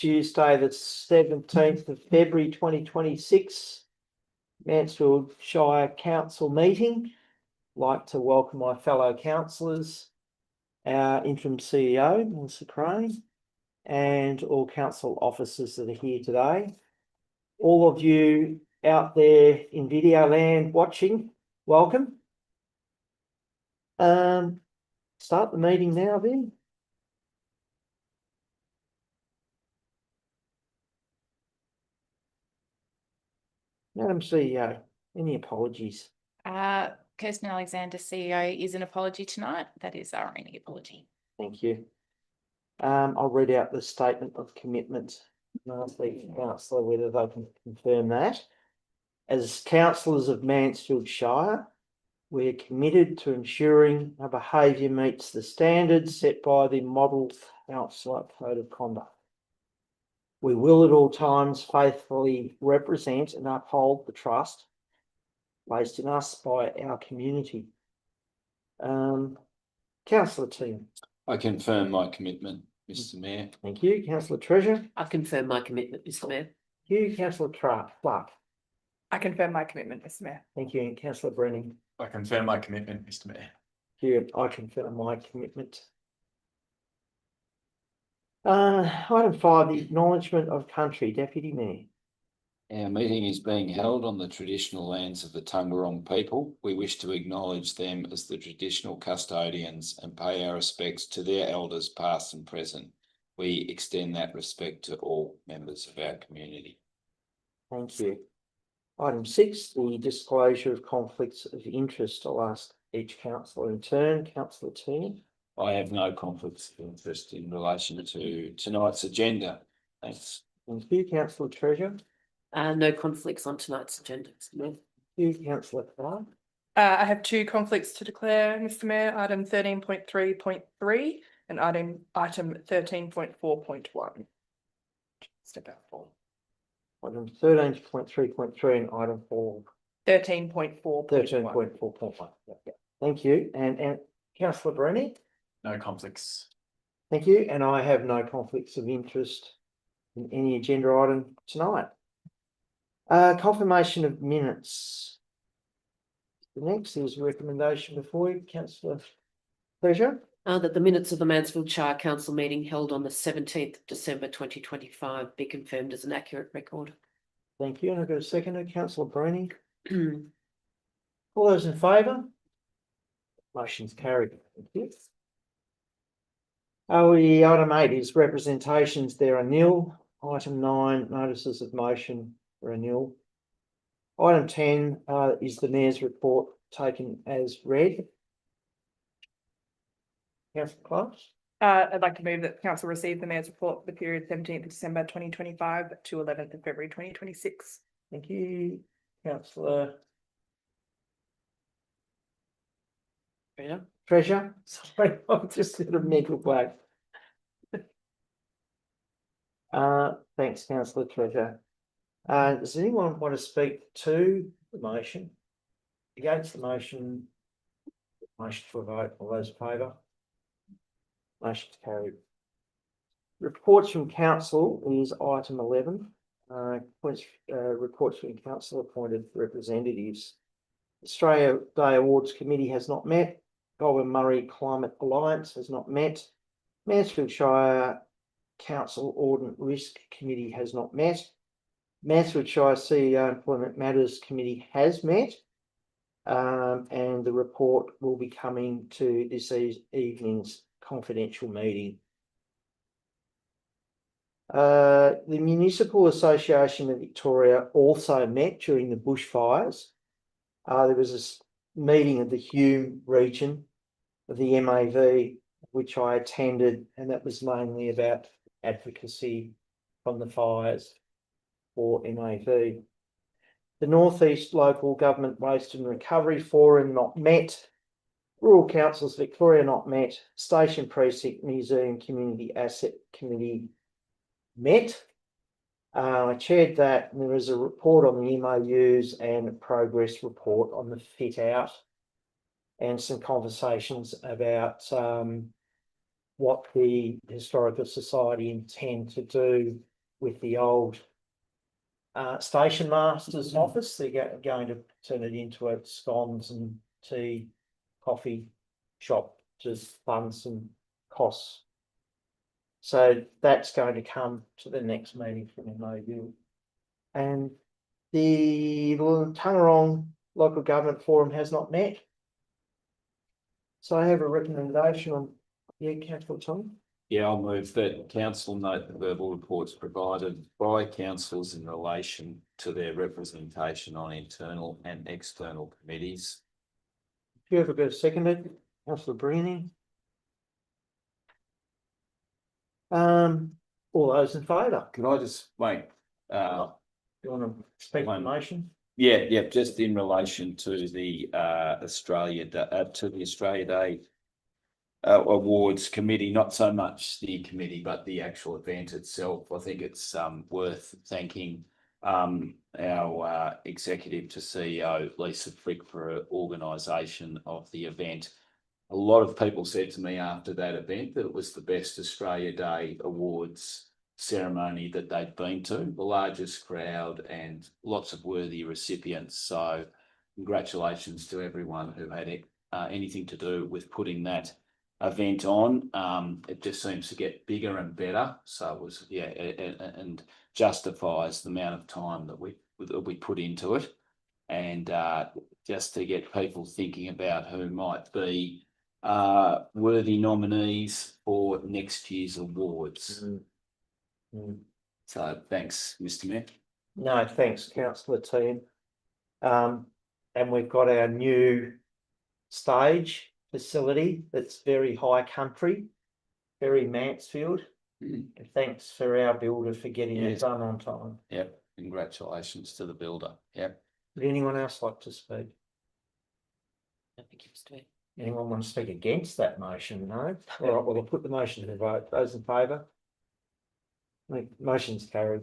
Tuesday, the 17th of February 2026, Mansfield Shire Council meeting. I'd like to welcome my fellow councillors, our interim CEO, Melissa Crane, and all council officers that are here today. All of you out there in video land watching, welcome. Start the meeting now then. Madam CEO, any apologies? Kirsten Alexander, CEO, is an apology tonight. That is our only apology. Thank you. I'll read out the statement of commitment and ask the councillor whether they can confirm that. As councillors of Mansfield Shire, we are committed to ensuring our behaviour meets the standards set by the Model Councillor Code of Conduct. We will at all times faithfully represent and uphold the trust placed in us by our community. Councillor Team. I confirm my commitment, Mr. Mayor. Thank you. Councillor Treasure. I confirm my commitment, Mr. Mayor. Thank you. Councillor Clark. I confirm my commitment, Mr. Mayor. Thank you. And Councillor Brennan. I confirm my commitment, Mr. Mayor. Thank you. I confirm my commitment. Item 5, the acknowledgement of country. Deputy Mayor. Our meeting is being held on the traditional lands of the Taungurung people. We wish to acknowledge them as the traditional custodians and pay our respects to their elders past and present. We extend that respect to all members of our community. Thank you. Item 6, the disclosure of conflicts of interest. I'll ask each councillor in turn. Councillor Team. I have no conflicts of interest in relation to tonight's agenda. Thanks. Thank you. Councillor Treasure. No conflicts on tonight's agenda, Mr. Mayor. Thank you. Councillor Clark. I have two conflicts to declare, Mr. Mayor. Item 13.3.3 and item 13.4.1. Step out 4. Item 13.3.3 and item 4. 13.4. 13.4.1. Yep. Thank you. And Councillor Brennan. No conflicts. Thank you. And I have no conflicts of interest in any agenda item tonight. Confirmation of minutes. The next is recommendation before you, Councillor Treasure. That the minutes of the Mansfield Shire Council meeting held on the 17th of December 2025 be confirmed as an accurate record. Thank you. And I've got a seconder, Councillor Brennan. All those in favour? Motion's carried. Thank you. Item 8 is representations. There are nil. Item 9, notices of motion are nil. Item 10 is the Mayor's report taken as read. Councillor Clark. I'd like to move that Council receive the Mayor's report for the period 17th of December 2025 to 11th of February 2026. Thank you. Councillor Treasure. Sorry, I'm just in a mental blank. Thanks, Councillor Treasure. Does anyone want to speak to the motion? Against the motion? Motion for a vote. All those in favour? Motion's carried. Reports from Council is item 11. Reports from Council appointed representatives. Australia Day Awards Committee has not met. Goulburn Murray Climate Alliance has not met. Mansfield Shire Council Audit Risk Committee has not met. Mansfield Shire CEO Employment Matters Committee has met. And the report will be coming to this evening's confidential meeting. The Municipal Association of Victoria also met during the bushfires. There was a meeting of the Hume region of the MAV, which I attended, and that was mainly about advocacy from the fires for MAV. The North East Local Government Waste and Recovery Forum not met. Rural Councils Victoria not met. Station Precinct Museum Community Asset Committee met. I chaired that, and there is a report on the MOUs and a progress report on the fit out, and some conversations about what the Historical Society intend to do with the old station master's office. They're going to turn it into a scones and tea, coffee shop to fund some costs. So that's going to come to the next meeting from MOU. And the Tangerong Local Government Forum has not met. So I have a recommendation on, yeah, Councillor Tom. Yeah, I'll move that council note the verbal reports provided by councillors in relation to their representation on internal and external committees. If you ever go seconded, Councillor Breeny. All those in favour? Could I just wait? You want to speak to the motion? Yeah, just in relation to the Australia Day Awards Committee, not so much the committee, but the actual event itself. I think it's worth thanking our executive to CEO Lisa Frick for organisation of the event. A lot of people said to me after that event that it was the best Australia Day Awards ceremony that they'd been to, the largest crowd and lots of worthy recipients. So congratulations to everyone who had anything to do with putting that event on. It just seems to get bigger and better. So it was, yeah, and justifies the amount of time that we put into it. And just to get people thinking about who might be worthy nominees for next year's awards. So thanks, Mr. Mayor. No, thanks, councillor team. And we've got our new stage facility that's very high country, very Mansfield. And thanks for our builder for getting it Yes. done on time. Yep, congratulations to the builder. Yep. Would anyone else like to speak? Thank you, Mr. Mayor. Anyone want to speak against that motion? No? All right, well, I'll put the motion to the vote. Those in favour? Motion's carried.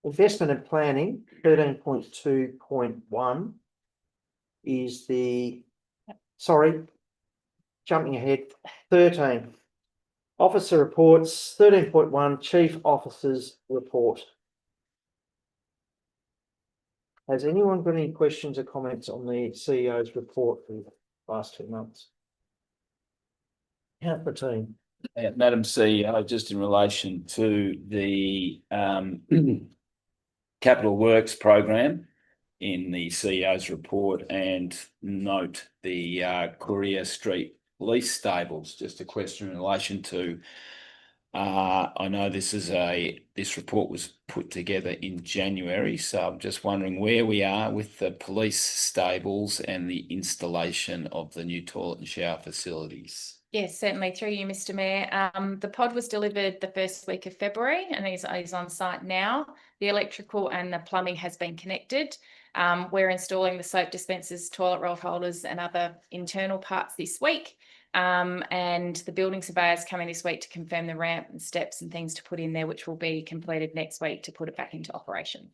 Investment and planning, 13.2.1 is jumping ahead, 13. Officer reports, 13.1, Chief Officer's report. Has anyone got any questions or comments on the CEO's report for the last 2 months? Councillor team. Madam CEO, just in relation to the capital works program in the CEO's report, and note the Courier Street lease stables. Just a question in relation to I know this report was put together in January, so I'm just wondering where we are with the police stables and the installation of the new toilet and shower facilities. Yes, certainly, through you, Mr. Mayor. The pod was delivered the first week of February and is on site now. The electrical and the plumbing has been connected. We're installing the soap dispensers, toilet roll holders and other internal parts this week. And the building surveyor's coming this week to confirm the ramp and steps and things to put in there, which will be completed next week to put it back into operation.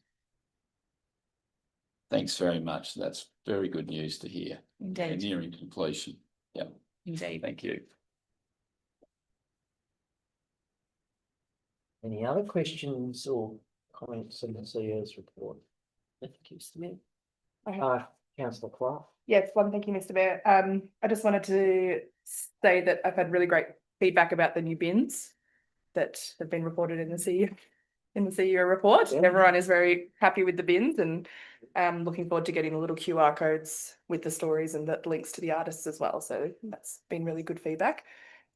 Thanks very much. That's very good news to hear. Indeed. And nearing completion. Yeah. Indeed. Thank you. Any other questions or comments on the CEO's report? Thank you, Mr. Mayor. Councillor Clark. Yes, thank you, Mr. Mayor. I just wanted to say that I've had really great feedback about the new bins that have been reported in the CEO report. Yeah. Everyone is very happy with the bins, and looking forward to getting the little QR codes with the stories and the links to the artists as well. So that's been really good feedback.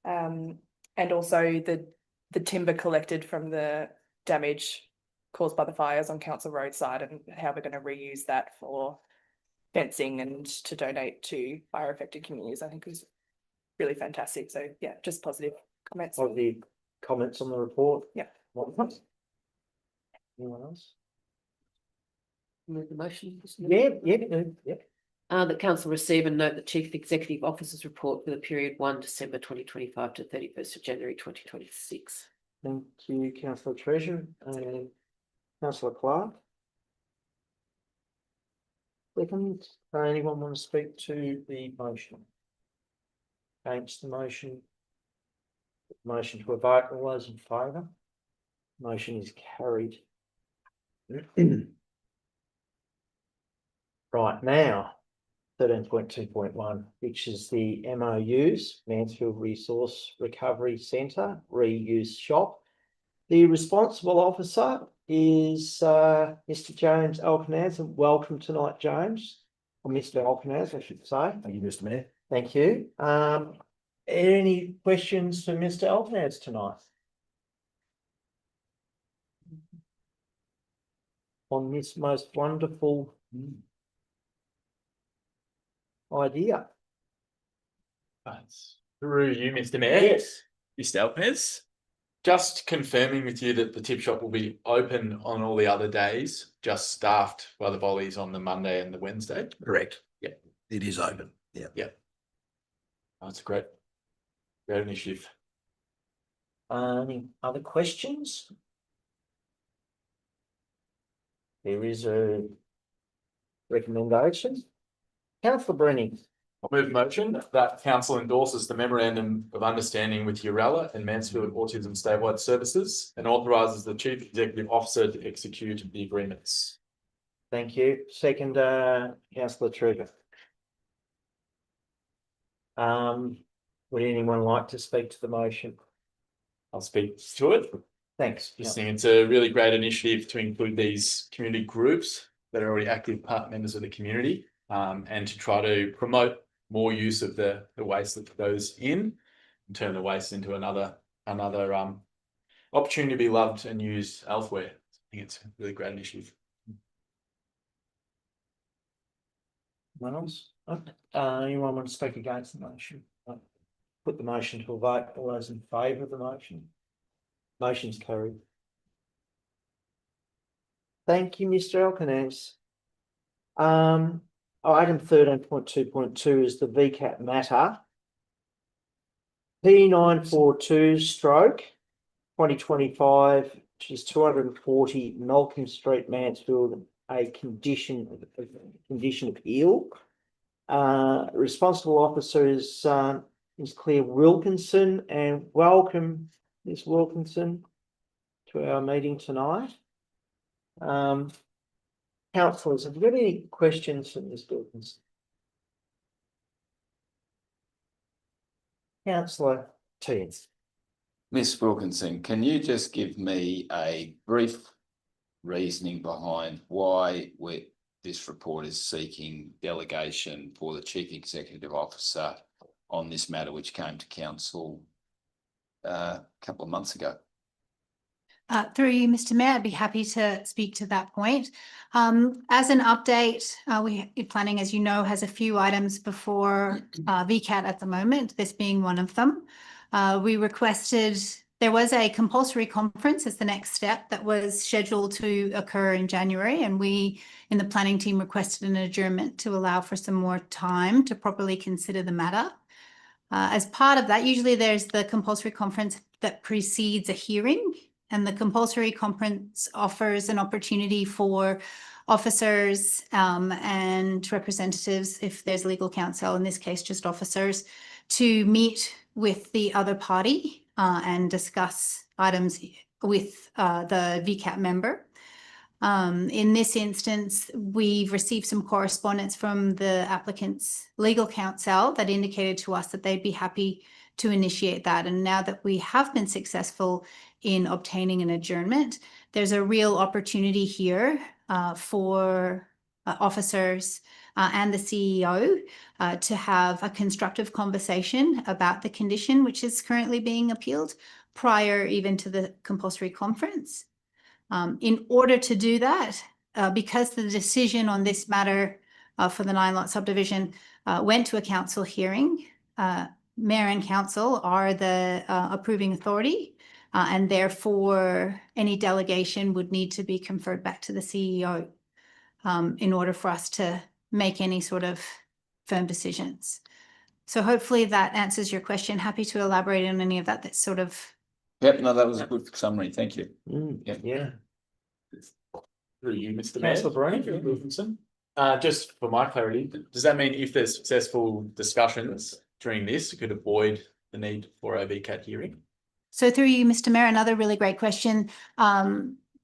And also the timber collected from the damage caused by the fires on Council Road side, and how we're going to reuse that for fencing and to donate to fire affected communities, I think was really fantastic. So yeah, just positive comments. Positive comments on the report? Yeah. Anyone else? Move the motion, Mr. Mayor. Yeah. That council receive and note the Chief Executive Officer's report for the period 1 December 2025 to 31st of January 2026. Thank you, Councillor Treasurer and Councillor Clark. Second, anyone want to speak to the motion? Against the motion? Motion to a vote. All those in favour? Motion is carried. Right now, 13.2.1, which is the MOUs, Mansfield Resource Recovery Centre, reuse shop. The responsible officer is Mr. James Alcanaz, and welcome tonight, James, or Mr. Alcanaz, I should say. Thank you, Mr. Mayor. Thank you. Any questions for Mr. Alcanaz tonight? On this most wonderful idea. Thanks. Through you, Mr. Mayor. Yes. Mr. Alpez. Just confirming with you that the tip shop will be open on all the other days, just staffed by the volleys on the Monday and the Wednesday. Correct. Yeah. It is open. Yeah. That's great. Great initiative. Any other questions? There is a recommendation. Councillor Brenning. I'll move a motion that council endorses the memorandum of understanding with Urella and Mansfield Autism Statewide Services and authorises the chief executive officer to execute the agreements. Thank you. Second, councillor Trigger. Would anyone like to speak to the motion? I'll speak to it. Thanks. Just think it's a really great initiative to include these community groups that are already active part members of the community, and to try to promote more use of the waste that goes in and turn the waste into another opportunity to be loved and used elsewhere. I think it's a really great initiative. Anyone else? Anyone want to speak against the motion? Put the motion to a vote. All those in favour of the motion? Motion's carried. Thank you, Mr. Alcanaz. Item 13.2.2 is the VCAT matter. P942 stroke 2025, which is 240 Malcolm Street, Mansfield, a condition appeal. Responsible officer is Claire Wilkinson, and welcome, Ms. Wilkinson, to our meeting tonight. Councillors, have you got any questions for Ms. Wilkinson? Councillor Teens. Miss Wilkinson, can you just give me a brief reasoning behind why this report is seeking delegation for the Chief Executive Officer on this matter, which came to council a couple of months ago? Through you, Mr. Mayor, I'd be happy to speak to that point. As an update, we're planning, as you know, has a few items before VCAT at the moment, this being one of them. We requested, there was a compulsory conference as the next step that was scheduled to occur in January, and we in the planning team requested an adjournment to allow for some more time to properly consider the matter. As part of that, usually there's the compulsory conference that precedes a hearing, and the compulsory conference offers an opportunity for officers and representatives, if there's legal counsel, in this case just officers, to meet with the other party and discuss items with the VCAT member. In this instance, we've received some correspondence from the applicant's legal counsel that indicated to us that they'd be happy to initiate that. And now that we have been successful in obtaining an adjournment, there's a real opportunity here for officers and the CEO to have a constructive conversation about the condition which is currently being appealed prior even to the compulsory conference. In order to do that, because the decision on this matter for the 9-lot subdivision went to a council hearing, Mayor and Council are the approving authority, and therefore any delegation would need to be conferred back to the CEO in order for us to make any sort of firm decisions. So hopefully that answers your question. Happy to elaborate on any of that. That's sort of. Yep, no, that was a good summary. Thank you. Yeah. Through you, Mr. Mayor. Councillor Breen. Thank you, Wilkinson. Just for my clarity, does that mean if there's successful discussions during this, it could avoid the need for a VCAT hearing? So through you, Mr. Mayor, another really great question.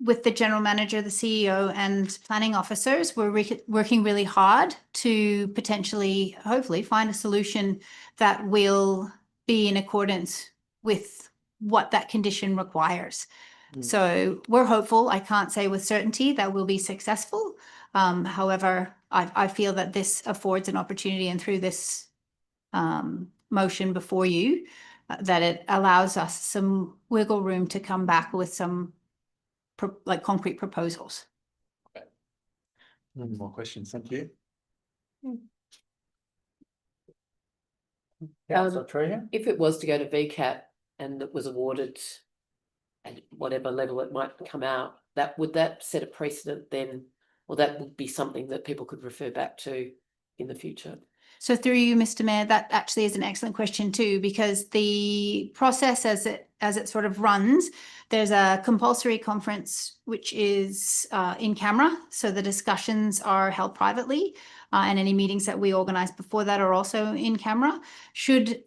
With the general manager, the CEO and planning officers, we're working really hard to potentially, hopefully, find a solution that will be in accordance with what that condition requires. So we're hopeful. I can't say with certainty that we'll be successful. However, I feel that this affords an opportunity, and through this motion before you, that it allows us some wiggle room to come back with some concrete proposals. No more questions. Thank you. Councillor Treasure? If it was to go to VCAT and it was awarded at whatever level it might come out, would that set a precedent then, or that would be something that people could refer back to in the future? So through you, Mr. Mayor, that actually is an excellent question too, because the process as it sort of runs, there's a compulsory conference which is in camera. So the discussions are held privately, and any meetings that we organise before that are also in camera. Should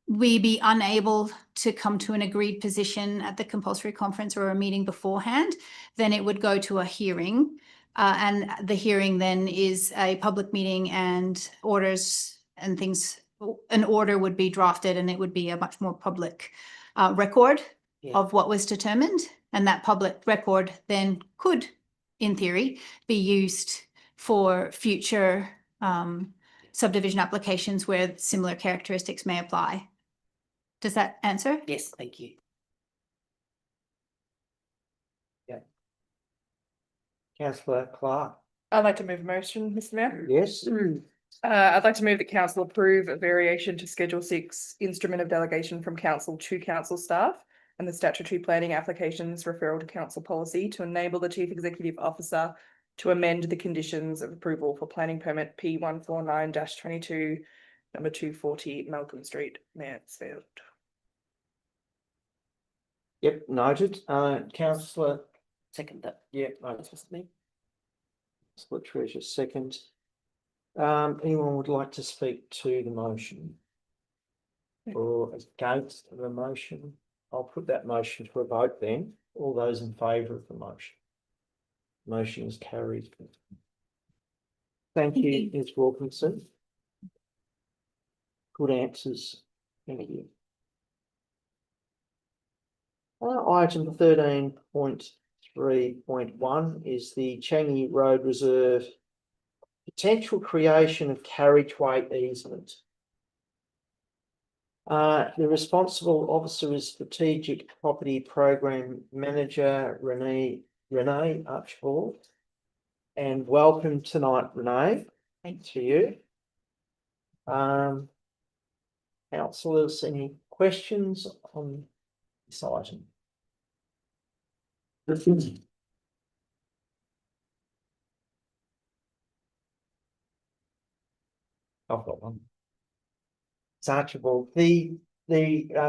we be unable to come to an agreed position at the compulsory conference or a meeting beforehand, then it would go to a hearing. And the hearing then is a public meeting, and orders and things, an order would be drafted, and it would be a much more public record of what was determined. And that public record then could, in theory, be used for future subdivision applications where similar characteristics may apply. Does that answer? Yes, thank you. Councillor Clark? I'd like to move a motion, Mr. Mayor. Yes? I'd like to move that council approve a variation to Schedule 6 instrument of delegation from council to council staff and the statutory planning applications referral to council policy to enable the chief executive officer to amend the conditions of approval for planning permit P149-22, number 240 Malcolm Street, Mansfield. Yep, noted. Councillor? Second that. Yeah, That's just me. Councillor Treasure, second. Anyone would like to speak to the motion? Or against the motion? I'll put that motion to a vote then. All those in favour of the motion? Motion is carried. Thank you, Ms. Wilkinson. Good answers. Thank you. Item 13.3.1 is the Changi Road Reserve potential creation of carriageway easement. The responsible officer is Strategic Property Program Manager Renee Archibald. And welcome tonight, Renee. Thanks to you. Councillors, any questions on this item? I've got one. It's Archibald. The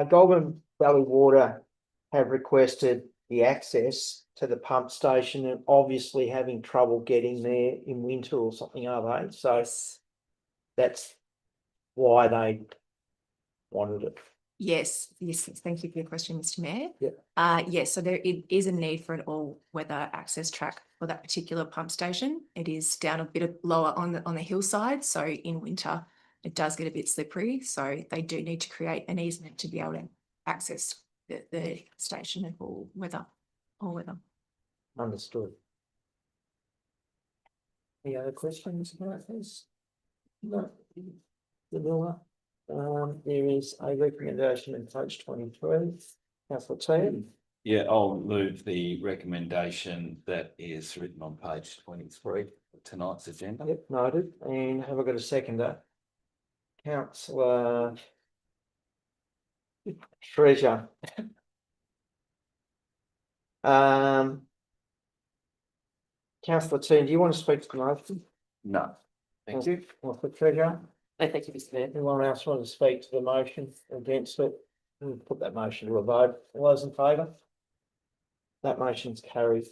Goulburn Valley Water have requested the access to the pump station and obviously having trouble getting there in winter or something, are they? So that's why they wanted it. Yes, thank you for your question, Mr. Mayor. Yeah. Yes, so there is a need for an all-weather access track for that particular pump station. It is down a bit lower on the hillside, so in winter it does get a bit slippery. So they do need to create an easement to be able to access the station at all weather. Understood. Any other questions about this? No. Vanilla. There is a recommendation in page 23. Councillor T. Yeah, I'll move the recommendation that is written on page 23 of tonight's agenda. Yep, noted. And have I got a seconder? Councillor Treasure. Councillor T, do you want to speak to the motion? No. Thank you. Councillor Treasure. No, thank you, Mr. Mayor. Anyone else want to speak to the motion against it? We'll put that motion to a vote. All those in favour? That motion's carried.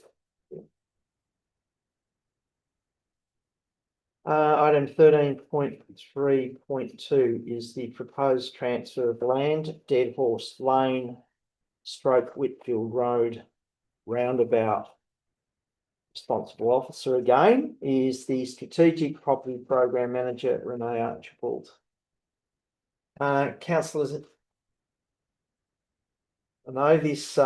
Item 13.3.2 is the proposed transfer of land, Dead Horse Lane stroke Whitfield Road roundabout. Responsible officer again is the Strategic Property Program Manager, Renee Archibald. Councillors, I know this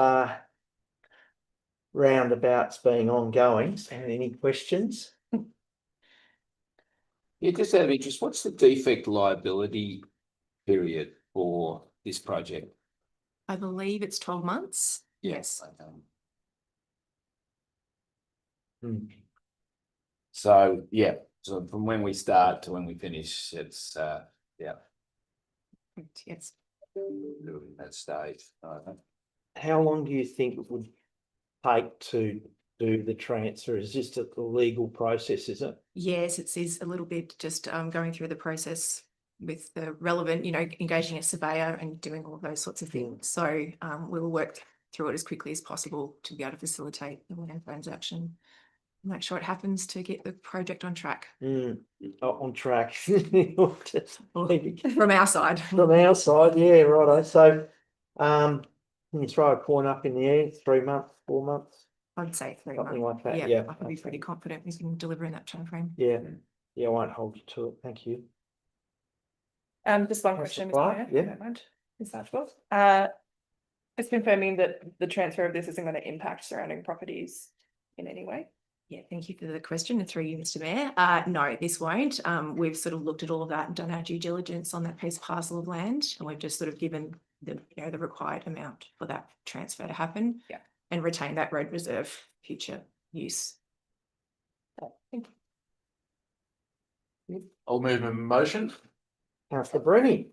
roundabout's being ongoing. So any questions? Yeah, just out of interest, what's the defect liability period for this project? I believe it's 12 months. Yes. Okay. Hmm. So, yeah, so from when we start to when we finish, it's, yeah, Yes. that stage. How long do you think it would take to do the transfer? Is this a legal process, is it? Yes, it is a little bit just going through the process with the relevant, engaging a surveyor and doing all of those sorts of things. So we will work through it as quickly as possible to be able to facilitate the land transaction. Make sure it happens to get the project on track. On track. From our side. From our side, yeah, righto. So, can you throw a coin up in the air? 3 months, 4 months, I'd say 3 something months. like that. Yeah, I can be pretty confident we can deliver in that timeframe. Yeah, I won't hold you to it. Thank you. Just one Councillor question, Mr. Clark, Mayor, if yeah. you don't mind. Ms. Archibald. It's confirming that the transfer of this isn't going to impact surrounding properties in any way. Yeah, thank you for the question. And through you, Mr. Mayor. No, this won't. We've sort of looked at all of that and done our due diligence on that piece of parcel of land, and we've just sort of given the the required amount for that transfer to happen. Yeah. And retain that road reserve for future use. Thank you. I'll move a motion. Councillor Brenny.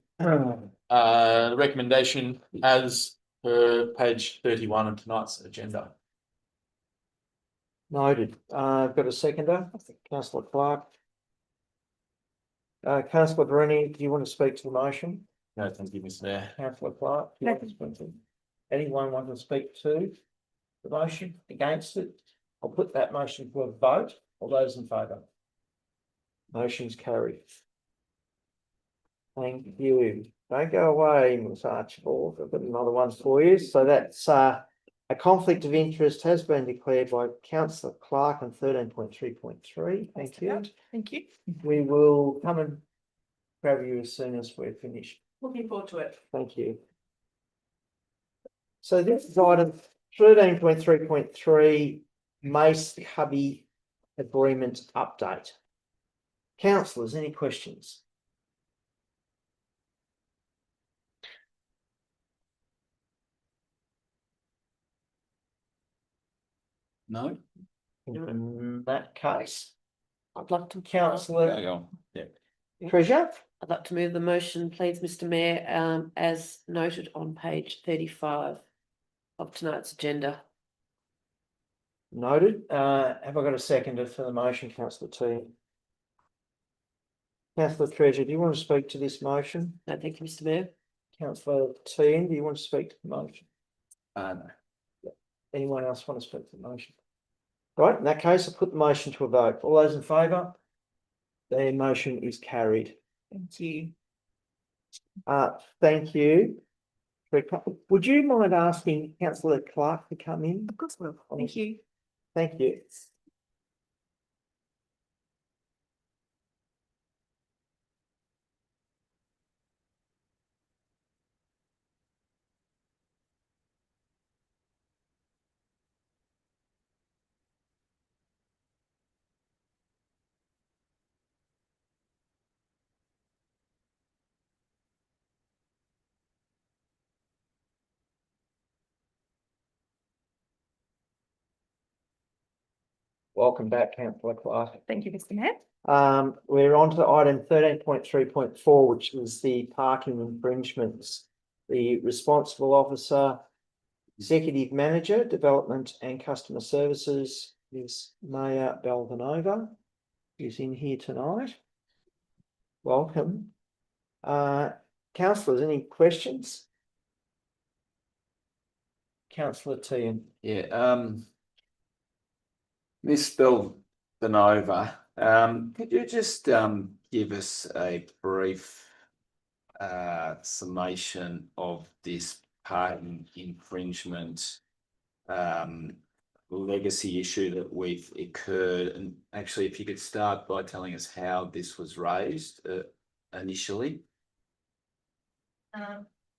Recommendation as per page 31 of tonight's agenda. Noted. I've got a seconder, Councillor Clark. Councillor Brenny, do you want to speak to the motion? No, thank you, Mr. Mayor. Councillor Clark, do you want to speak to? Anyone want to speak to the motion, against it? I'll put that motion to a vote. All those in favour? Motion's carried. Thank you. Don't go away, Ms. Archibald. I've got another one for you. So that's a conflict of interest has been declared by Councillor Clark on 13.3.3. Thank you. Thank you. We will come and grab you as soon as we're finished. Looking forward to it. Thank you. So this is item 13.3.3, Mace Hubby Agreement Update. Councillors, any questions? No? In that case, I'd like to, Councillor Go on. Yeah. Treasure, I'd like to move the motion, please, Mr. Mayor, as noted on page 35 of tonight's agenda. noted. Have I got a seconder for the motion, Councillor T? Councillor Treasure, do you want to speak to this motion? No, thank you, Mr. Mayor. Councillor T, do you want to speak to the motion? No. Anyone else want to speak to the motion? Right, in that case, I'll put the motion to a vote. All those in favour? The motion is carried. Thank you. Thank you. Would you mind asking Councillor Clark to come in? Of course, will. Thank you. Thank you. Welcome back, Councillor Clark. Thank you, Mr. Mayor. We're on to item 13.3.4, which is the parking infringements. The responsible officer, executive manager, development and customer services is Maya Belvanova, who's in here tonight. Welcome. Councillors, any questions? Councillor Tehan. Yeah, Ms. Belvanova, could you just give us a brief summation of this parking infringement legacy issue that we've occurred. And actually, if you could start by telling us how this was raised initially.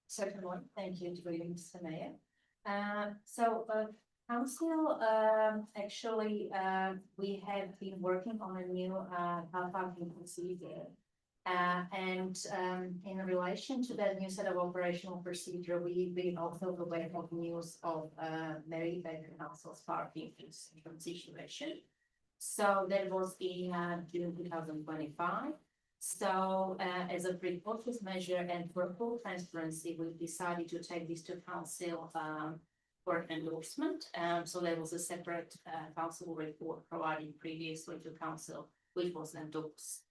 Certainly, thank you, Mr. Mayor. Council, actually, we have been working on a new car parking procedure. In relation to that new set of operational procedure, we also aware of news of Mary Baker Council's parking situation. So that was in June 2025. So as a precautionary measure and for full transparency, we've decided to take this to council for endorsement. So there was a separate council report provided previously to council, which was endorsed.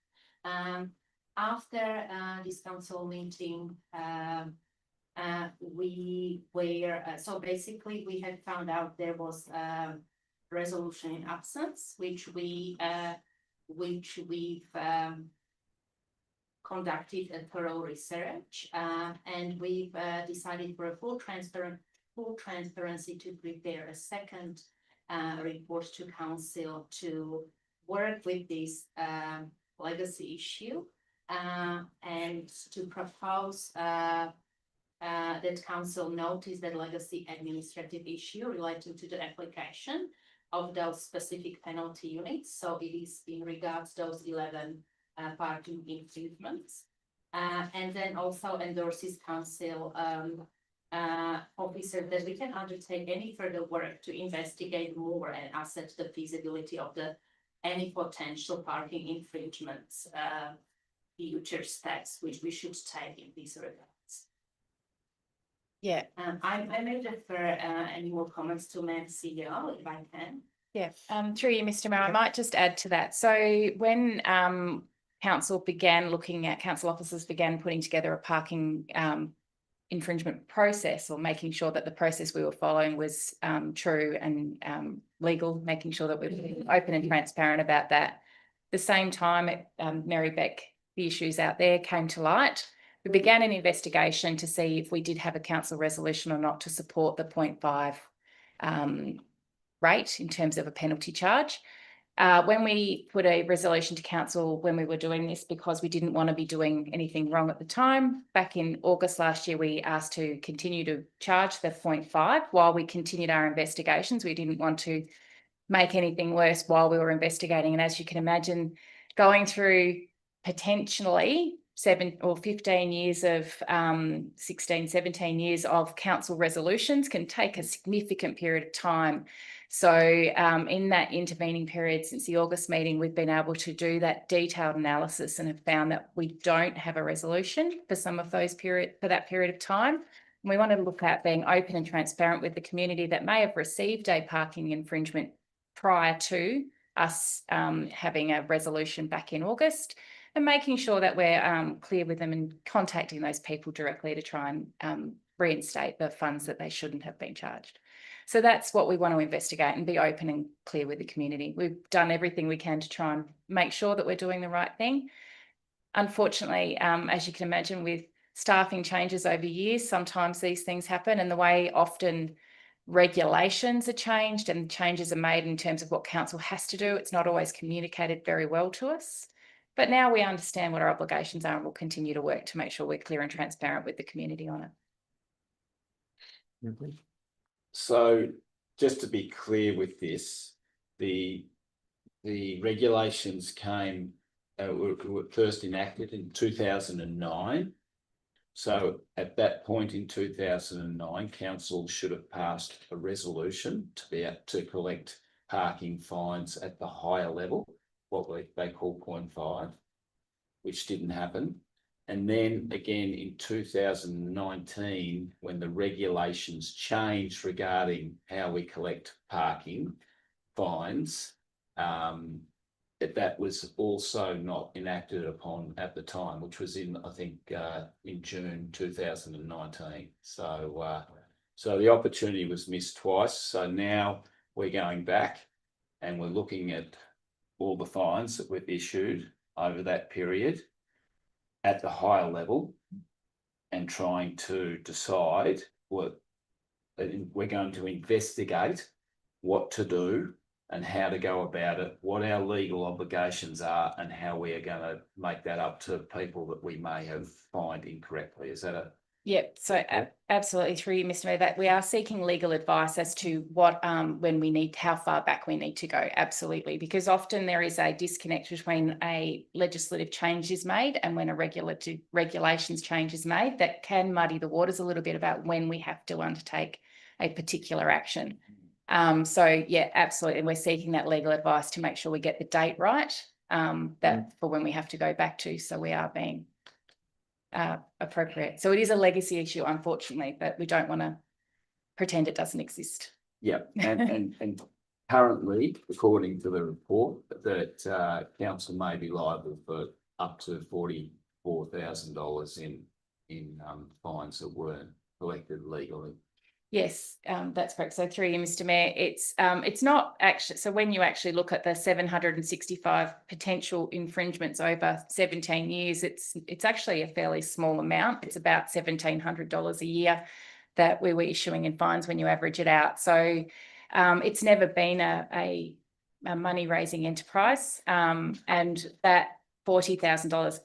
After this council meeting, we were, so basically we had found out there was a resolution in absence, which we've conducted a thorough research, and we've decided for a full transparency to prepare a second report to council to work with this legacy issue, and to propose that council notice that legacy administrative issue related to the application of those specific penalty units. So it is in regards to those 11 parking infringements, and then also endorses council officer that we can undertake any further work to investigate more and assess the feasibility of any potential parking infringements, future steps which we should take in these regards. Yeah. I may defer any more comments to Madam CEO if I can. Yeah. Through you, Mr. Mayor, I might just add to that. So when council officers began putting together a parking infringement process, or making sure that the process we were following was true and legal, making sure that we were open and transparent about that. At the same time, Mary Beck, the issues out there came to light. We began an investigation to see if we did have a council resolution or not to support the 0.5 rate in terms of a penalty charge. When we put a resolution to council when we were doing this, because we didn't want to be doing anything wrong at the time, back in August last year, we asked to continue to charge the 0.5 while we continued our investigations. We didn't want to make anything worse while we were investigating. And as you can imagine, going through potentially 7 or 15 years of 16, 17 years of council resolutions can take a significant period of time. So in that intervening period since the August meeting, we've been able to do that detailed analysis and have found that we don't have a resolution for some of those for that period of time. And we wanted to look at being open and transparent with the community that may have received a parking infringement prior to us having a resolution back in August, and making sure that we're clear with them and contacting those people directly to try and reinstate the funds that they shouldn't have been charged. So that's what we want to investigate and be open and clear with the community. We've done everything we can to try and make sure that we're doing the right thing. Unfortunately, as you can imagine, with staffing changes over years, sometimes these things happen, and the way often regulations are changed and changes are made in terms of what council has to do, it's not always communicated very well to us. But now we understand what our obligations are, and we'll continue to work to make sure we're clear and transparent with the community on it. Mm-hmm. So just to be clear with this, the regulations were first enacted in 2009. So at that point in 2009, council should have passed a resolution to be able to collect parking fines at the higher level, what they call 0.5, which didn't happen. And then again in 2019, when the regulations changed regarding how we collect parking fines, that was also not enacted upon at the time, which was in, I think, in June 2019. So the opportunity was missed twice. So now we're going back and we're looking at all the fines that we've issued over that period at the higher level and trying to decide we're going to investigate what to do and how to go about it, what our legal obligations are, and how we are going to make that up to people that we may have fined incorrectly. Is that a? Yep, so absolutely through you, Mr. Mayor, that we are seeking legal advice as to what, when we need, how far back we need to go, absolutely, because often there is a disconnect between a legislative change is made and when a regulations change is made that can muddy the waters a little bit about when we have to undertake a particular action. So yeah, absolutely, we're seeking that legal advice to make sure we get the date right, that for when we have to go back to, so we are being appropriate. So it is a legacy issue, unfortunately, but we don't want to pretend it doesn't exist. Yeah, and currently, according to the report, that council may be liable for up to $44,000 in fines that weren't collected legally. Yes, that's correct. So through you, Mr. Mayor, it's not actually, so when you actually look at the 765 potential infringements over 17 years, it's actually a fairly small amount. It's about $1,700 a year that we were issuing in fines when you average it out. So it's never been a money-raising enterprise, and that $40,000,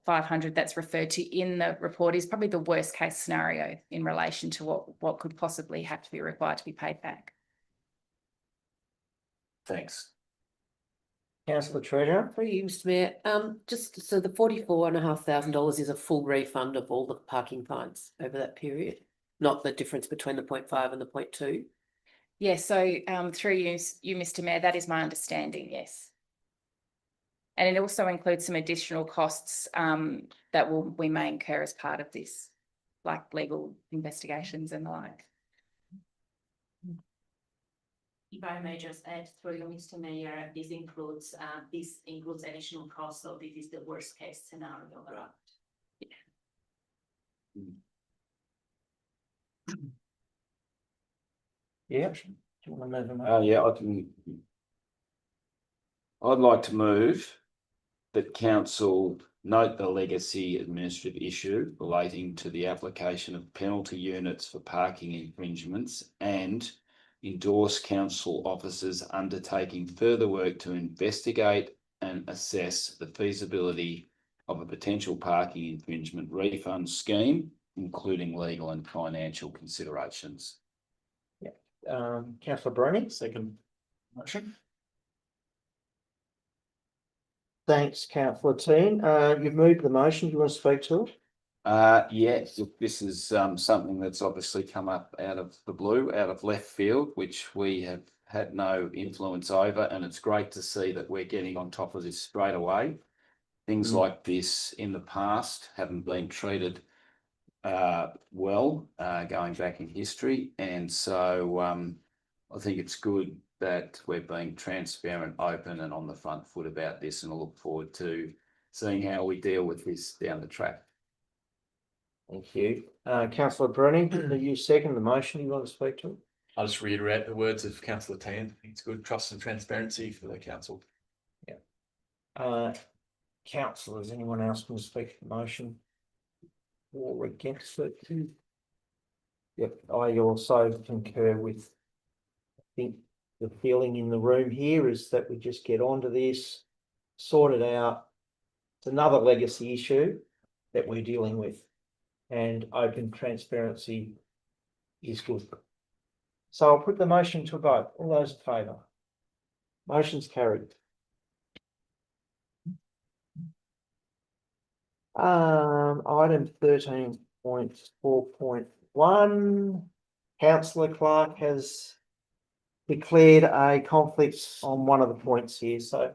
$44,500 that's referred to in the report is probably the worst case scenario in relation to what could possibly have to be required to be paid back. Thanks. Councillor Treasurer. For you, Mr. Mayor, just so the $44,500 is a full refund of all the parking fines over that period, not the difference between the 0.5 and the 0.2. Yes, so through you, Mr. Mayor, that is my understanding, yes. And it also includes some additional costs that we may incur as part of this, like legal investigations and the like. If I may just add through you, Mr. Mayor, this includes additional costs, so this is the worst case scenario. Right. Yeah. Do you want to move them? Yeah, I'd like to move that council note the legacy administrative issue relating to the application of penalty units for parking infringements and endorse council officers undertaking further work to investigate and assess the feasibility of a potential parking infringement refund scheme, including legal and financial considerations. Councillor Bruni. Second motion. Thanks, Councillor Teen. You've moved the motion. Do you want to speak to it? Yes, look, this is something that's obviously come up out of the blue, out of left field, which we have had no influence over, and it's great to see that we're getting on top of this straight away. Things like this in the past haven't been treated well, going back in history, and so I think it's good that we're being transparent, open, and on the front foot about this, and I look forward to seeing how we deal with this down the track. Thank you. Councillor Bruni, do you second the motion? You want to speak to it? I'll just reiterate the words of Councillor Tan. I think it's good trust and transparency for the council. Councillors, anyone else want to speak to the motion or against it? Yep, I also concur with, I think the feeling in the room here is that we just get onto this, sort it out. It's another legacy issue that we're dealing with, and open transparency is good. So I'll put the motion to a vote. All those in favour? Motion's carried. Item 13.4.1, Councillor Clark has declared a conflict on one of the points here, so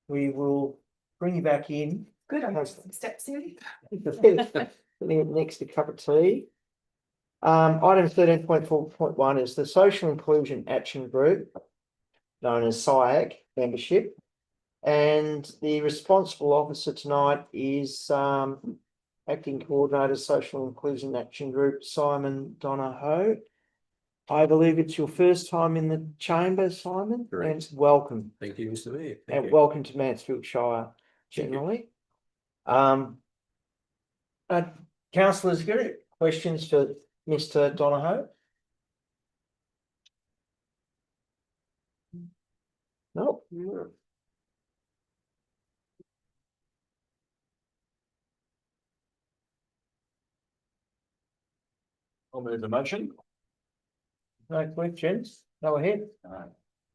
we will bring you back in. Good, I have some steps here. Next to cup of tea. Item 13.4.1 is the Social Inclusion Action Group, known as SIAC membership. And the responsible officer tonight is Acting Coordinator, Social Inclusion Action Group, Simon Donahoe. I believe it's your first time in the chamber, Simon. Correct. And welcome. Thank you, Mr. Mayor. And welcome to Mansfield Shire generally. Councillors, questions for Mr. Donohoe? No. I'll move the motion. No questions? Go ahead.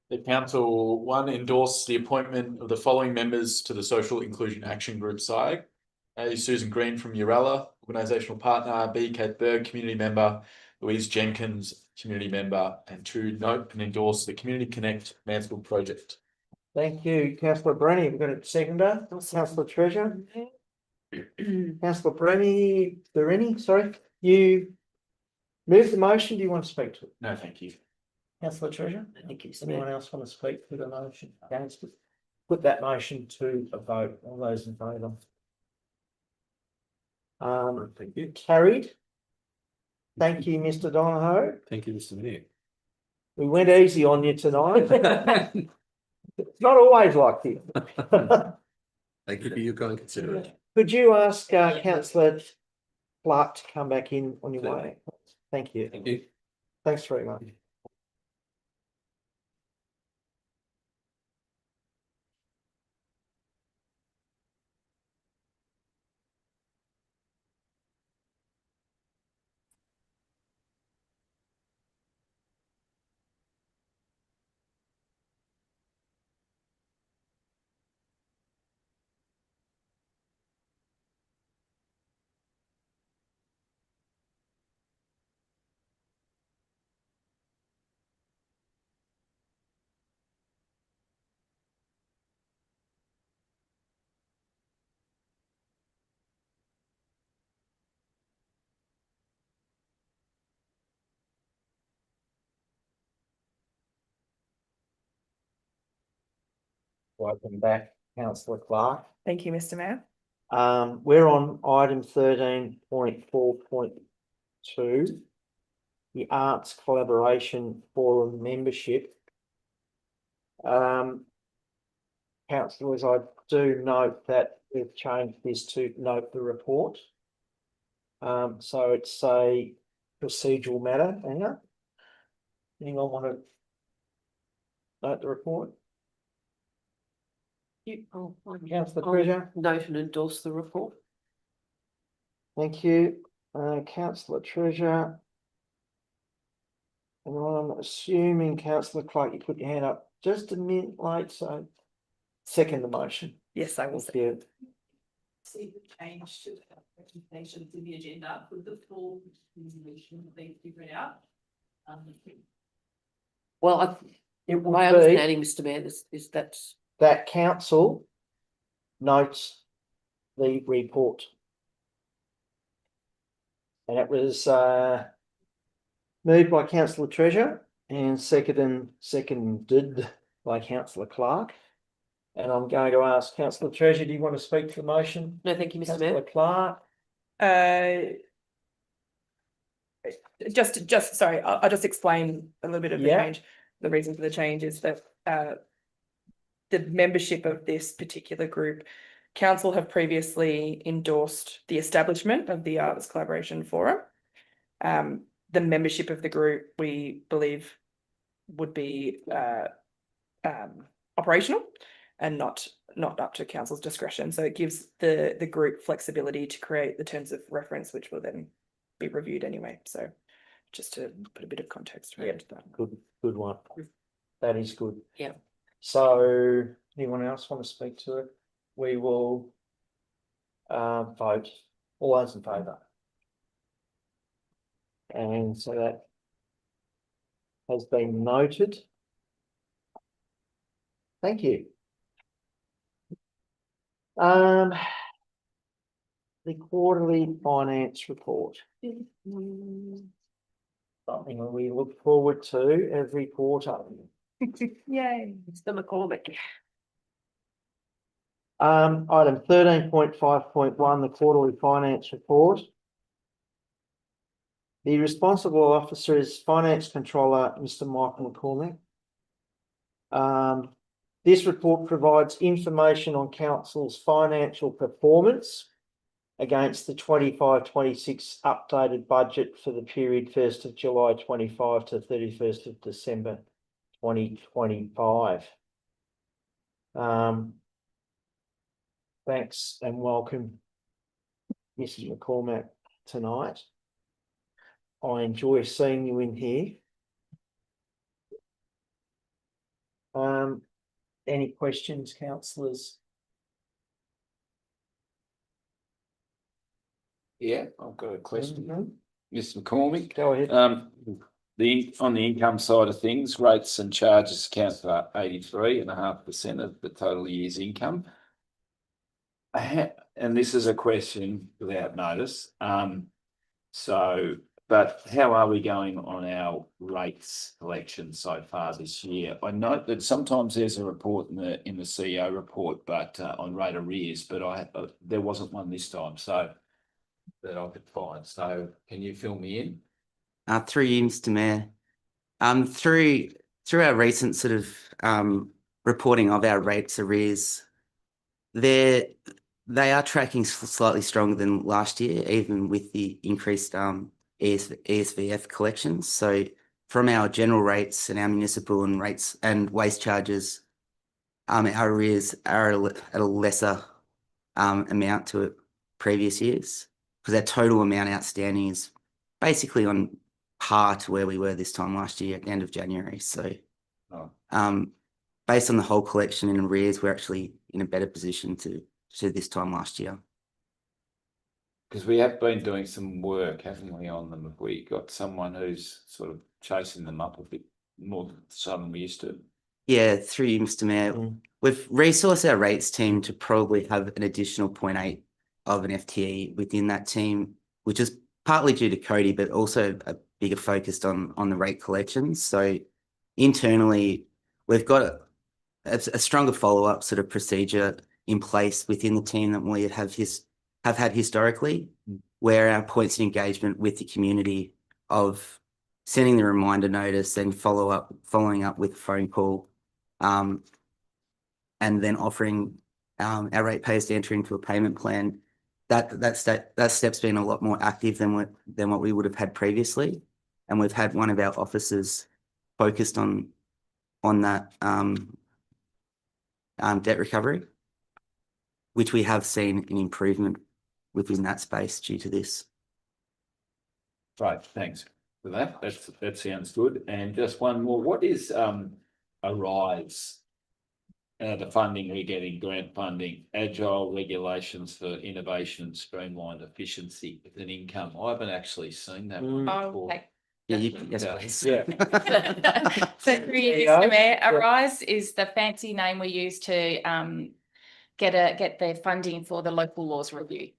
The council, one, endorse the appointment of the following members to the Social Inclusion Action Group SIG. A, Susan Green from Urella, organisational partner. B, Kate Berg, community member. Louise Jenkins, community member. And 2, note and endorse the Community Connect Mansfield project. Thank you, councillor Brenny. We've got a seconder, councillor Treasure. Councillor Brenny, sorry, you move the motion. Do you want to speak to it? No, thank you. Councillor Treasure? Thank you, Mr. Anyone Mayor. else want to speak to the motion? Against it? Put that motion to a vote. All those in favour? Thank you. Carried. Thank you, Mr. Donohoe. Thank you, Mr. Mayor. We went easy on you tonight. It's not always like this. Thank you for your kind consideration. Could you ask councillor Clark to come back in on your way? Thank you. Thank you. Thanks very much. Welcome back, councillor Clark. Thank you, Mr. Mayor. We're on item 13.4.2, the Arts Collaboration Forum membership. Councillors, I do note that we've changed this to note the report. So it's a procedural matter. Anna, anyone want to note the report? Councillor Treasure. Note and endorse the report. Thank you, councillor Treasure. And I'm assuming councillor Clark, you put your hand up just a minute late, so second the motion. Yes, I will. Thank you. See the change to the presentations in the agenda with the full resolution that they figured out. Well, It will my be understanding, Mr. Mayor, is that that council notes the report. And it was moved by councillor Treasure and seconded by councillor Clark. And I'm going to ask councillor Treasure, do you want to speak to the motion? no, thank you, Mr. Councillor Mayor. Clark. Sorry, I'll just explain a little bit of the Yeah. change. The reason for the change is that the membership of this particular group, council have previously endorsed the establishment of the Arts Collaboration Forum. The membership of the group, we believe, would be operational and not up to council's discretion. So it gives the group flexibility to create the terms of reference, which will then be reviewed anyway. So just to put a bit of context around that. Good one. That is good. Yeah. So anyone else want to speak to it? We will vote. All those in favour? And so that has been noted. Thank you. The quarterly finance report. Something we look forward to every quarter. Yay. Mr. McCormick. Item 13.5.1, the quarterly finance report. The responsible officer is Finance Controller, Mr. Michael McCormick. This report provides information on council's financial performance against the 25-26 updated budget for the period 1st of July 25 to 31st of December 2025. Thanks and welcome, Mrs. McCormack, tonight. I enjoy seeing you in here. Any questions, councillors? Yeah, I've got a question. Mhm. Mr. McCormick. Go ahead. On the income side of things, rates and charges account for 83.5% of the total year's income. And this is a question without notice. But how are we going on our rates collection so far this year? I note that sometimes there's a report in the CEO report, but on rate arrears, but there wasn't one this time, so that I could find. So can you fill me in? Through you, Mr. Mayor. Through our recent sort of reporting of our rates arrears, they are tracking slightly stronger than last year, even with the increased ESVF collections. So from our general rates and our municipal and rates and waste charges, our arrears are at a lesser amount to previous years, because our total amount outstanding is basically on par to where we were this time last year at the end of January. So based on the whole collection in arrears, we're actually in a better position to this time last year. Because we have been doing some work, haven't we, on them? Have we got someone who's sort of chasing them up a bit more than we used to? Yeah, through you, Mr. Mayor. We've resourced our rates team to probably have an additional 0.8 of an FTE within that team, which is partly due to Cody, but also a bigger focus on the rate collections. So internally, we've got a stronger follow-up sort of procedure in place within the team that we have had historically, where our points of engagement with the community of sending the reminder notice and following up with a phone call, and then offering our ratepayers to enter into a payment plan. That step's been a lot more active than what we would have had previously, and we've had one of our officers focused on that debt recovery, which we have seen an improvement within that space due to this. Right, thanks for that. That sounds good. And just one more. What is ARISE? The funding we're getting, grant funding, agile regulations for innovation and streamlined efficiency with an income. I haven't actually seen that one before. Okay. Yeah, yes, please. Yeah. So through you, Mr. Mayor, ARISE is the fancy name we use to get the funding for the local laws review.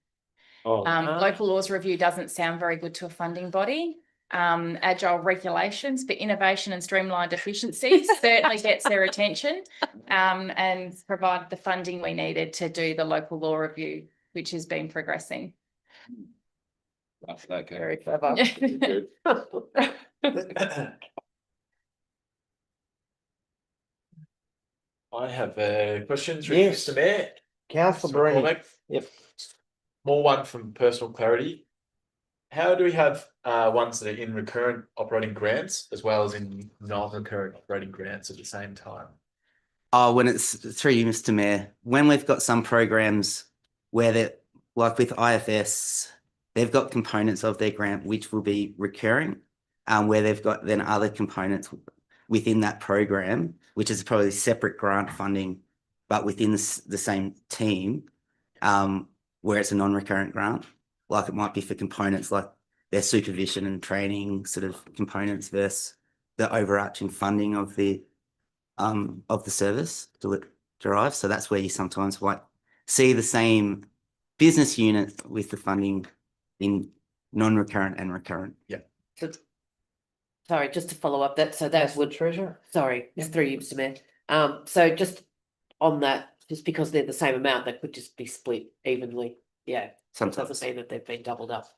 Local laws review doesn't sound very good to a funding body. Agile regulations for innovation and streamlined efficiency certainly gets their attention, and provide the funding we needed to do the local law review, which has been progressing. Okay. Very clever. I have a question through Yes. Mr. Mayor. Councillor Mr. Brennan. McCormack. Yep. More one from personal clarity. How do we have ones that are in recurrent operating grants as well as in non-recurrent operating grants at the same time? When it's through you, Mr. Mayor, when we've got some programs where they're like with IFS, they've got components of their grant which will be recurring, where they've got then other components within that program, which is probably separate grant funding, but within the same team, where it's a non-recurrent grant. Like it might be for components like their supervision and training sort of components versus the overarching funding of the service derived. So that's where you sometimes might see the same business unit with the funding in non-recurrent and recurrent. Yeah. So, sorry, just to follow up that, so that would, Treasurer. sorry, it's through you, Mr. Mayor. So just on that, just because they're the same amount, that could just be split evenly. Yeah. Sometimes. Doesn't mean that they've been doubled up.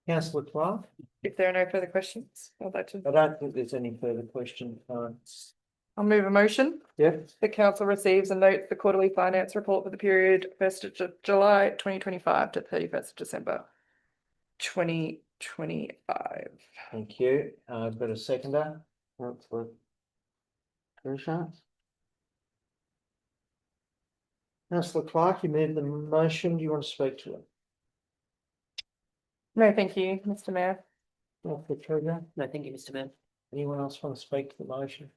Councillor Clark? If there are no further questions, I'd like to, I don't think there's any further questions. I'll move a motion. Yep, The council receives and notes the quarterly finance report for the period 1st of July 2025 to 31st of December 2025. thank you. I've got a seconder. Councillor Kershaw. Councillor Clark, you made the motion. Do you want to speak to it? No, thank you, Mr. Mayor. Councillor Treasurer? No, thank you, Mr. Mayor. Anyone else want to speak to the motion?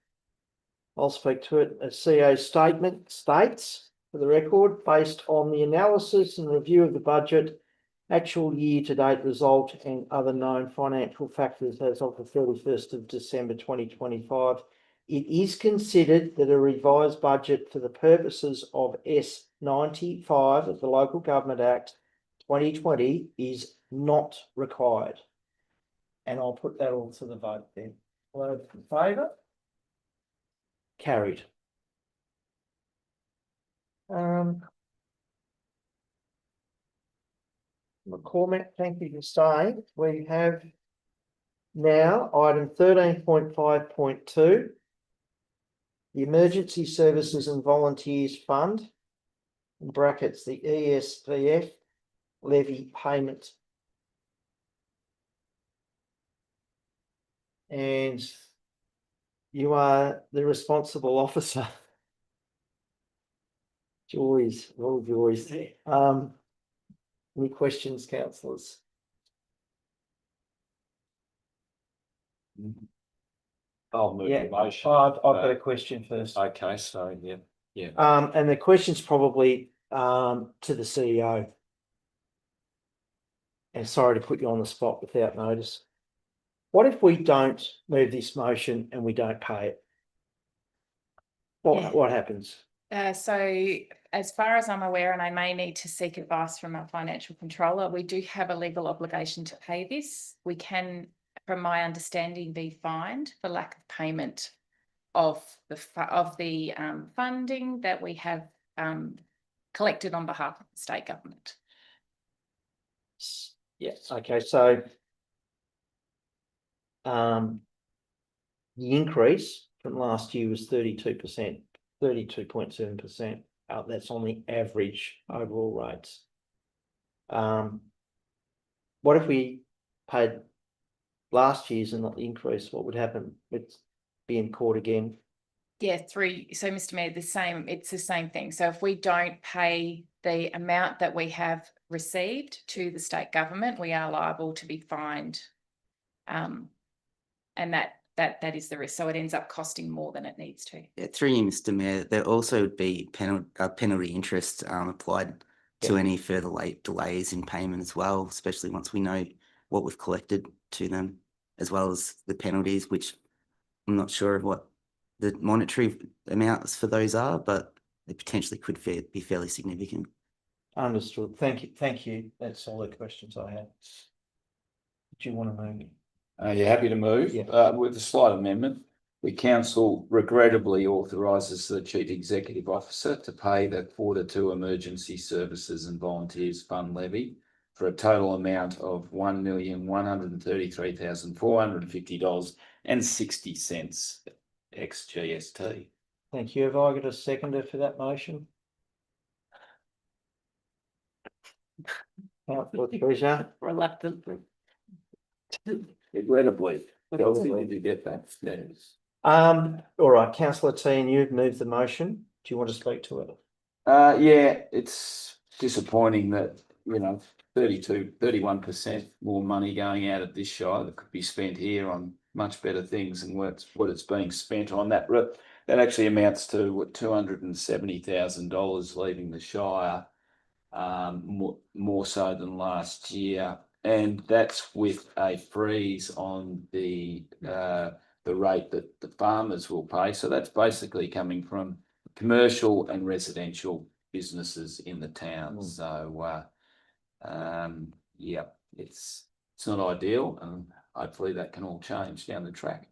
I'll speak to it. A CEO statement states, for the record, based on the analysis and review of the budget, actual year-to-date result and other known financial factors as of the 31st of December 2025, it is considered that a revised budget for the purposes of S95 of the Local Government Act 2020 is not required. And I'll put that all to the vote then. All those in favour? Carried. McCormack, thank you for staying. We have now item 13.5.2. The Emergency Services and Volunteers Fund, in brackets, the ESPF levy payment. And you are the responsible officer. Joys, all joys. Any questions, councillors? I'll move Yeah, the motion. I've got a question first. Okay, so yeah. And the question's probably to the CEO. And sorry to put you on the spot without notice. What if we don't move this motion and we don't pay it? What happens? So as far as I'm aware, and I may need to seek advice from our financial controller, we do have a legal obligation to pay this. We can, from my understanding, be fined for lack of payment of the funding that we have collected on behalf of the state government. Yes. Okay. So the increase from last year was 32%, 32.7%. That's on the average overall rates. What if we paid last year's and not the increase? What would happen? It's be in court again. Yeah, so Mr. Mayor, it's the same thing. So if we don't pay the amount that we have received to the state government, we are liable to be fined. And that is the risk. So it ends up costing more than it needs to. Yeah, through you, Mr. Mayor, there also would be penalty interest applied to any further late delays in payment as well, especially once we know what we've collected to them, as well as the penalties, which I'm not sure of what the monetary amounts for those are, but they potentially could be fairly significant. Understood. Thank you. Thank you. That's all the questions I had. Do you want to move? Are you happy to move? Yeah. With a slight amendment, the council regrettably authorises the Chief Executive Officer to pay the Q2 Emergency Services and Volunteers Fund levy for a total amount of $1,133,450.60 ex GST. Thank you. Have I got a seconder for that motion? Councillor Treasurer. Reluctantly. Regrettably, you get that. Yes. All right, Councillor T, and you've moved the motion. Do you want to speak to it? Yeah, it's disappointing that, 31% more money going out of this shire that could be spent here on much better things than what it's being spent on. That actually amounts to $270,000 leaving the shire, more so than last year, and that's with a freeze on the rate that the farmers will pay. So that's basically coming from commercial and residential businesses in the town. So yeah, it's not ideal, and hopefully that can all change down the track.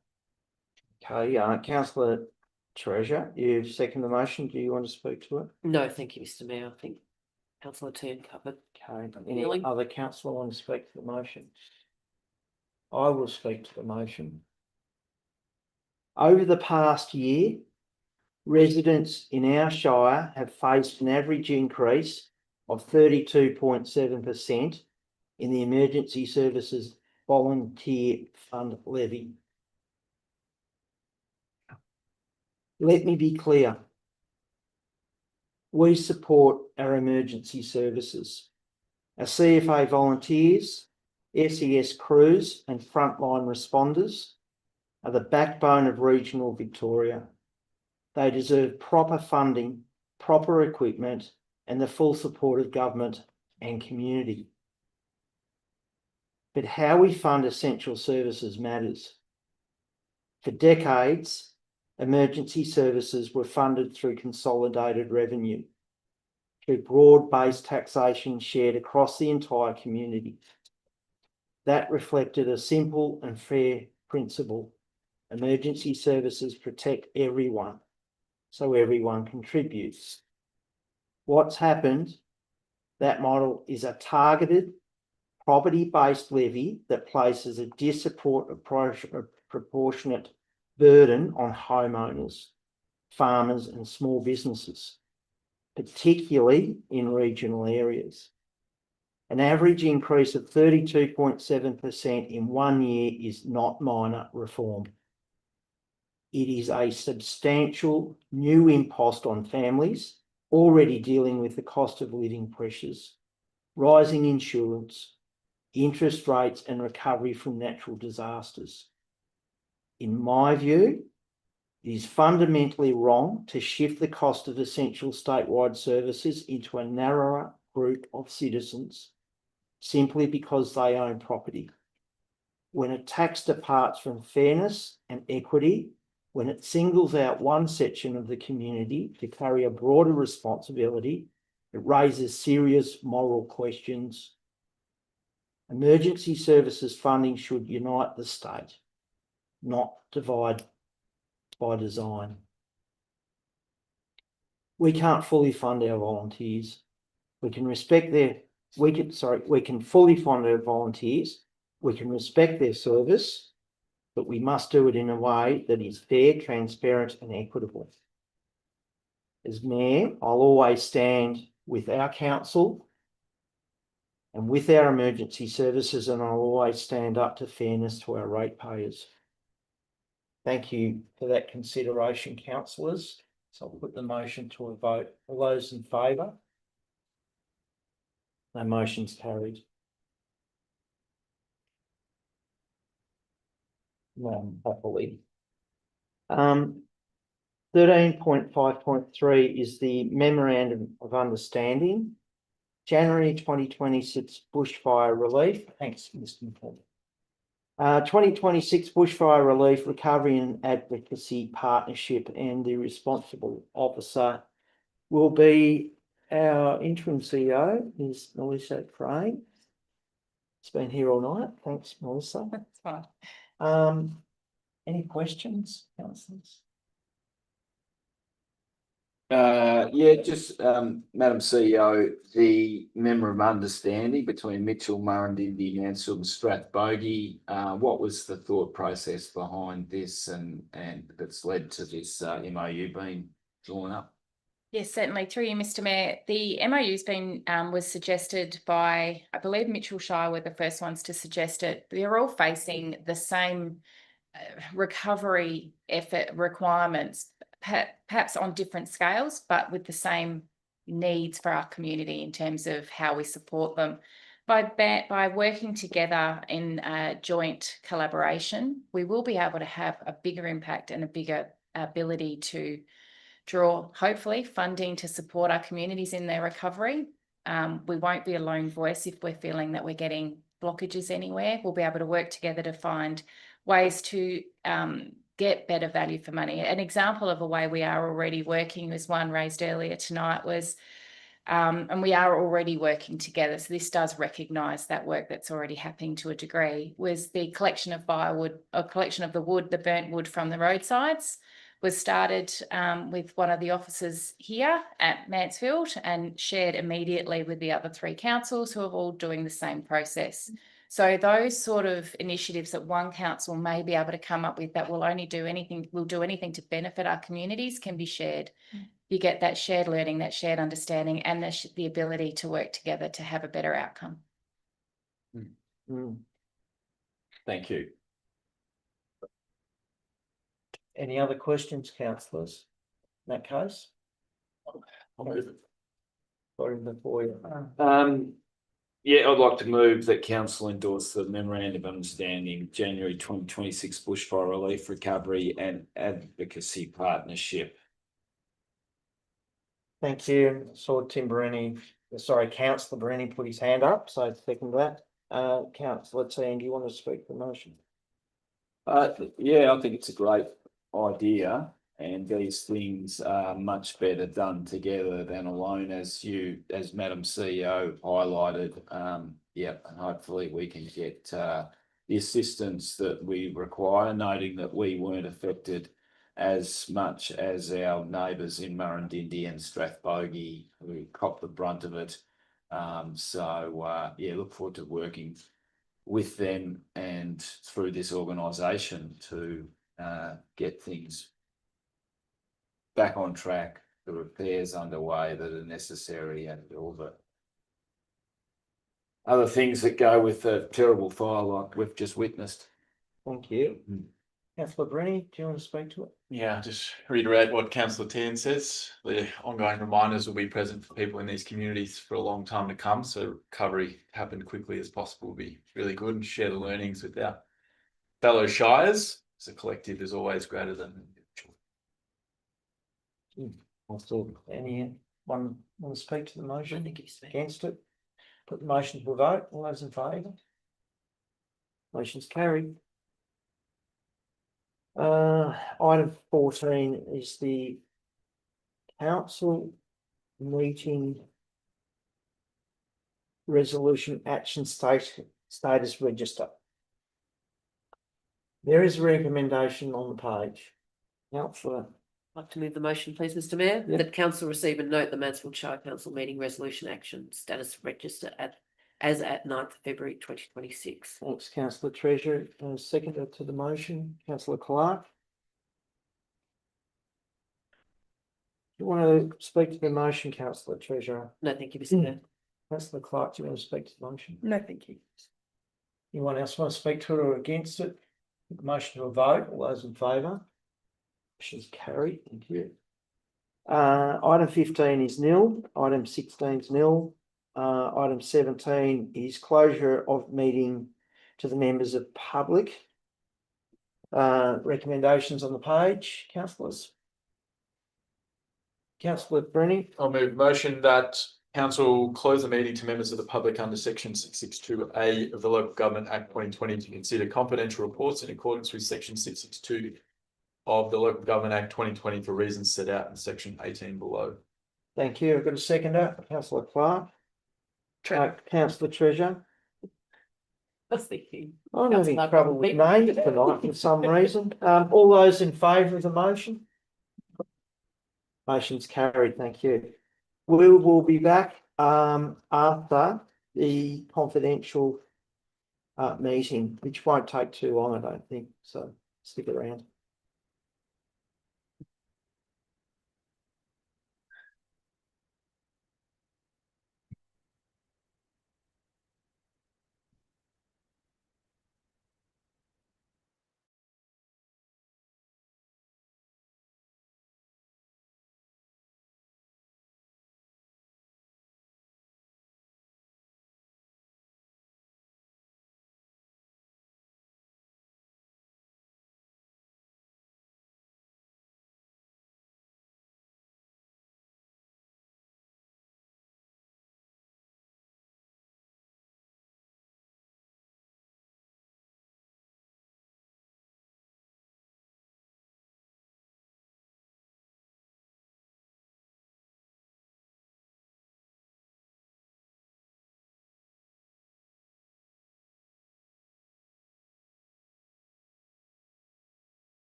Okay, Councillor Treasurer, you've seconded the motion. Do you want to speak to it? No, thank you, Mr. Mayor. I think Councillor T covered. Okay. Any other councillor want to speak to the motion? I will speak to the motion. Over the past year, residents in our shire have faced an average increase of 32.7% in the Emergency Services Volunteer Fund levy. Let me be clear. We support our emergency services. Our CFA volunteers, SES crews and frontline responders are the backbone of regional Victoria. They deserve proper funding, proper equipment and the full support of government and community. But how we fund essential services matters. For decades, emergency services were funded through consolidated revenue, through broad-based taxation shared across the entire community. That reflected a simple and fair principle. Emergency services protect everyone, so everyone contributes. What's happened? That model is a targeted, property-based levy that places a disproportionate burden on homeowners, farmers and small businesses, particularly in regional areas. An average increase of 32.7% in 1 year is not minor reform. It is a substantial new impost on families already dealing with the cost of living pressures, rising insurance, interest rates and recovery from natural disasters. In my view, it is fundamentally wrong to shift the cost of essential statewide services into a narrower group of citizens simply because they own property. When a tax departs from fairness and equity, when it singles out one section of the community to carry a broader responsibility, it raises serious moral questions. Emergency services funding should unite the state, not divide by design. We can't fully fund our volunteers. We can fully fund our volunteers. We can respect their service, but we must do it in a way that is fair, transparent and equitable. As Mayor, I'll always stand with our council and with our emergency services, and I'll always stand up to fairness to our ratepayers. Thank you for that consideration, councillors. So I'll put the motion to a vote. All those in favour? No motion's carried. No, happily. 13.5.3 is the Memorandum of Understanding. January 2026 bushfire relief. Thanks, Mr. McCall. 2026 bushfire relief recovery and advocacy partnership, and the responsible officer will be our interim CEO, Ms. Melissa Crane. It's been here all night. Thanks, Melissa. That's fine. Any questions, councillors? Madam CEO, the memorandum of understanding between Mitchell, Murrindindi, Mansfield and Strathbogie, what was the thought process behind this and that's led to this MOU being drawn up? Yes, certainly. Through you, Mr. Mayor. The MOU's been was suggested by, I believe Mansfield Shire were the first ones to suggest it. They're all facing the same recovery effort requirements, perhaps on different scales, but with the same needs for our community in terms of how we support them. By working together in joint collaboration, we will be able to have a bigger impact and a bigger ability to draw, hopefully, funding to support our communities in their recovery. We won't be a lone voice if we're feeling that we're getting blockages anywhere. We'll be able to work together to find ways to get better value for money. An example of a way we are already working, was one raised earlier tonight, was and we are already working together, so this does recognise that work that's already happening to a degree, was the collection of firewood, a collection of the wood, the burnt wood from the roadsides, was started with one of the officers here at Mansfield and shared immediately with the other 3 councils who are all doing the same process. So those sort of initiatives that one council may be able to come up with that will do anything to benefit our communities can be shared. You get that shared learning, that shared understanding, and the ability to work together to have a better outcome. Thank you. Any other questions, councillors? In that case? I'll move it. Got him before you. Yeah, I'd like to move that council endorse the memorandum of understanding January 2026 bushfire relief recovery and advocacy partnership. Thank you. Saw Councillor Brenny put his hand up, so second that. Councillor Tan, do you want to speak to the motion? Yeah, I think it's a great idea, and these things are much better done together than alone, as Madam CEO highlighted. Yeah, and hopefully we can get the assistance that we require, noting that we weren't affected as much as our neighbours in Murrindindi and Strathbogie, who copped the brunt of it. Yeah, look forward to working with them and through this organisation to get things back on track, the repairs underway that are necessary, and all the other things that go with a terrible fire like we've just witnessed. Thank you. Councillor Brenny, do you want to speak to it? Yeah, just reiterate what Councillor Tan says. The ongoing reminders will be present for people in these communities for a long time to come. So recovery happen quickly as possible will be really good, and share the learnings with our fellow shires. So collective is always greater than individual. Councillor, anyone want to speak to the motion? I think you speak. Against it? Put the motion to a vote. All those in favour? Motion's carried. Item 14 is the council meeting resolution action status register. There is a recommendation on the page. Councillor, I'd like to move the motion, please, Mr. Mayor, Yep. that council receive and note the Mansfield Shire Council meeting resolution action status register as at 9th February 2026. thanks, Councillor Treasurer. Seconder to the motion, Councillor Clark. Do you want to speak to the motion, Councillor Treasurer? No, thank you, Mr. Mayor. Councillor Clark, do you want to speak to the motion? No, thank you. Anyone else want to speak to it or against it? Put the motion to a vote. All those in favour? Motion's carried. Thank you. Item 15 is nil. Item 16 is nil. Item 17 is closure of meeting to the members of public. Recommendations on the page, councillors. Councillor Brenny. I'll move motion that council close the meeting to members of the public under section 662A of the Local Government Act 2020 to consider confidential reports in accordance with section 662 of the Local Government Act 2020 for reasons set out in section 18 below. Thank you. I've got a seconder, Councillor Clark. Councillor Treasurer. I was thinking. I'm having Councillor trouble with names tonight for some reason. All those in favour of the motion? Motion's carried, thank you. We will be back after the confidential meeting, which won't take too long, I don't think, so stick around.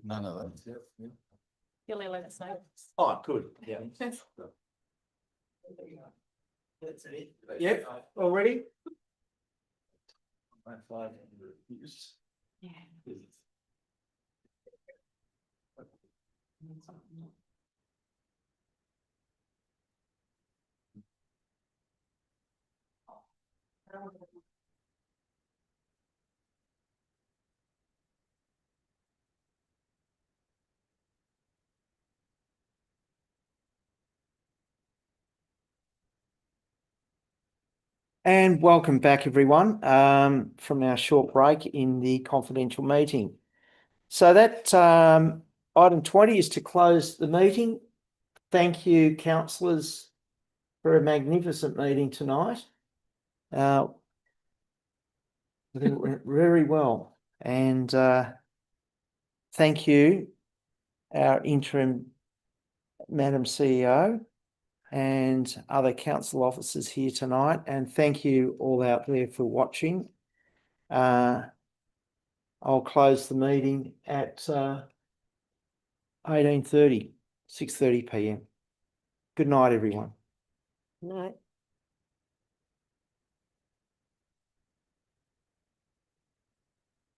None of that. You'll let us know. Oh, good, yeah. Yep, all ready? Yeah. And welcome back, everyone, from our short break in the confidential meeting. So that item 20 is to close the meeting. Thank you, councillors, for a magnificent meeting tonight. I think it went very well. And thank you, our interim Madam CEO and other council officers here tonight. And thank you all out there for watching. I'll close the meeting at 6:30 p.m. Good night, everyone. Night.